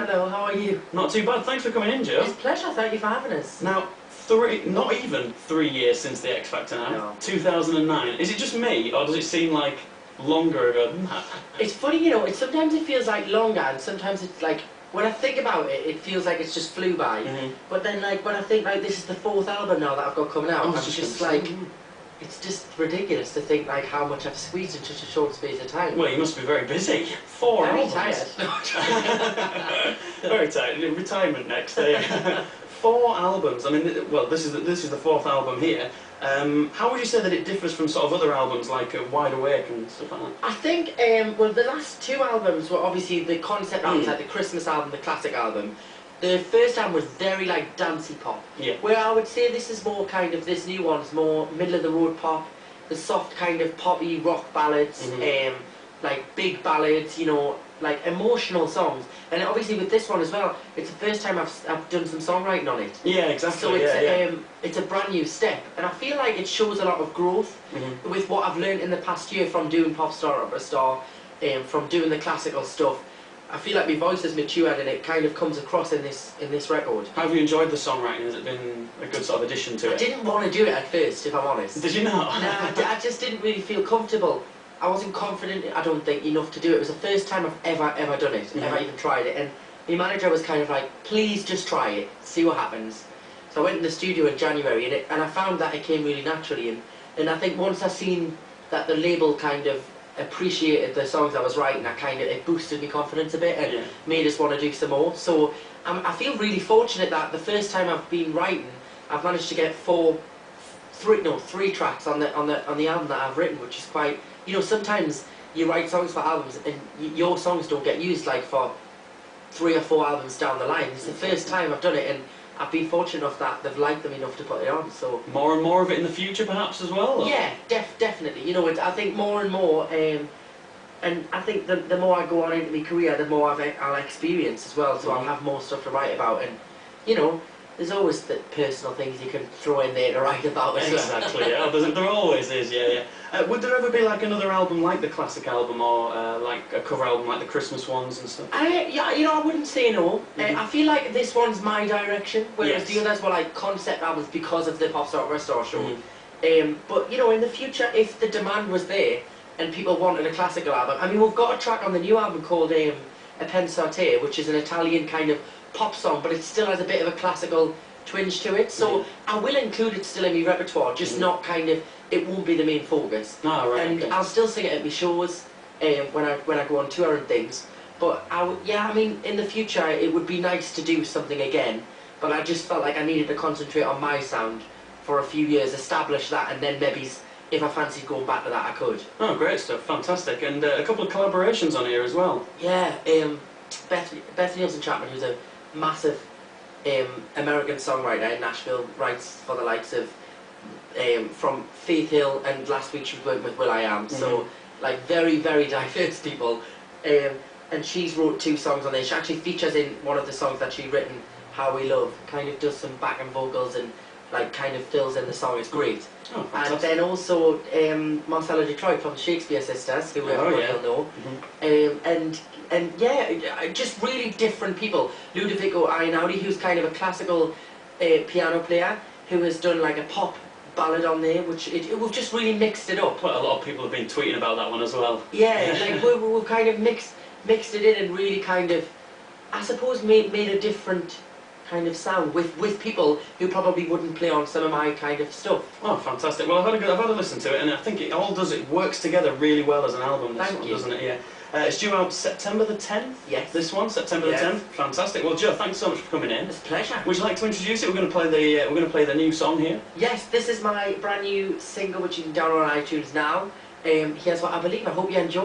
Hello, how are you? Not too bad, thanks for coming in, Joe. It's a pleasure, thank you for having us. Not even 3 years since the X Factor now. No. 2009. Is it just me, or does it seem like longer ago than that? It's funny, you know, sometimes it feels like longer, and sometimes it's like, when I think about it, it feels like it's just flew by. But then, like, when I think, like, this is the 4th album now that I've got coming out, I'm just like, it's just ridiculous to think, like, how much I've squeezed in such a short space of time. Well, you must be very busy. 4 Very albums. tired. Very tired. Retirement next day. 4 albums. I mean, well, this is the 4th album here. How would you say that it differs from sort of other albums like Wide Awake and stuff like that? I think, well, the last 2 albums were obviously the concept albums, like the Christmas album, the classic album. The first album was very, like, dancey pop. Yeah. Where I would say this is more kind of, this new one's more middle-of-the-road pop, the soft kind of poppy rock ballads, like big ballads, you know, like emotional songs. And obviously with this one as well, it's the first time I've done some songwriting on it. Yeah, exactly. So it's a brand new step, and I feel like it shows a lot of growth with what I've learned in the past year from doing pop star, opera star, from doing the classical stuff. I feel like my voice has matured, and it kind of comes across in this record. How have you enjoyed the songwriting? Has it been a good sort of addition to it? I didn't want to do it at first, if I'm honest. Did you not? Nah, I just didn't really feel comfortable. I wasn't confident, I don't think, enough to do it. It was the first time I've ever done it, ever even tried it. And my manager was kind of like, please just try it, see what happens. So I went in the studio in January, and I found that it came really naturally. And I think once I seen that the label kind of appreciated the songs I was writing, it boosted my confidence a bit and made us want to do some more. So I feel really fortunate that the first time I've been writing, I've managed to get 3 tracks on the album that I've written, which is quite, you know, sometimes you write songs for albums and your songs don't get used like for 3 or 4 albums down the line. It's the first time I've done it, and I've been fortunate enough that they've liked them enough to put it on. So more and more of it in the future, perhaps, as well? Or? Yeah, definitely. You know, I think more and more, and I think the more I go on into my career, the more I'll experience as well. So I'll have more stuff to write about, and you know, there's always the personal things you can throw in there to write about as well. Exactly. Yeah, there always is. Yeah. Would there ever be like another album like the classic album, or like a cover album like the Christmas ones and stuff? Yeah, you know, I wouldn't say no. I feel like this one's my direction, whereas the others were like concept albums because of the Pop Star Restore show. But you know, in the future, if the demand was there and people wanted a classical album, I mean, we've got a track on the new album called A Pensate, which is an Italian kind of pop song, but it still has a bit of a classical twinge to it. So I will include it still in my repertoire, just not kind of, it won't be the main focus. Oh, right, and I'll still sing it at my shows when I go on tour and things. But yeah, I mean, in the future it would be nice to do something again, but I just felt like I needed to concentrate on my sound for a few years, establish that, and then maybe if I fancied going back to that, I could. Oh, great stuff, fantastic. And a couple of collaborations on here as well. Yeah, Beth Nielsen Chapman, who's a massive American songwriter in Nashville, writes for the likes of from Faith Hill, and last week she was working with will.i.am. So like very diverse people, and she's wrote 2 songs on there. She actually features in one of the songs that she's written, How We Love, kind of does some backing vocals and like kind of fills in the song. It's great. Oh, and then also Marcella Detroit from the Shakespeare Sisters, who everyone will know. And yeah, just really different people. Ludovico Einaudi, who's kind of a classical piano player, who has done like a pop ballad on there, which we've just really mixed it up. Well, a lot of people have been tweeting about that one as well. Yeah, like we've kind of mixed it in and really kind of, I suppose, made a different kind of sound with people who probably wouldn't play on some of my kind of stuff. Oh, fantastic! Well, I've had a listen to it, and I think it works together really well as an album. This one, doesn't it? Yeah. It's due out September the 10th. Yes. This one, September the 10th. Fantastic. Well, Joe, thanks so much for coming in. It's a pleasure. Would you like to introduce it? We're going to play the new song here. Yes, this is my brand new single, which you can download on iTunes now. Here's what I believe. I hope you enjoy.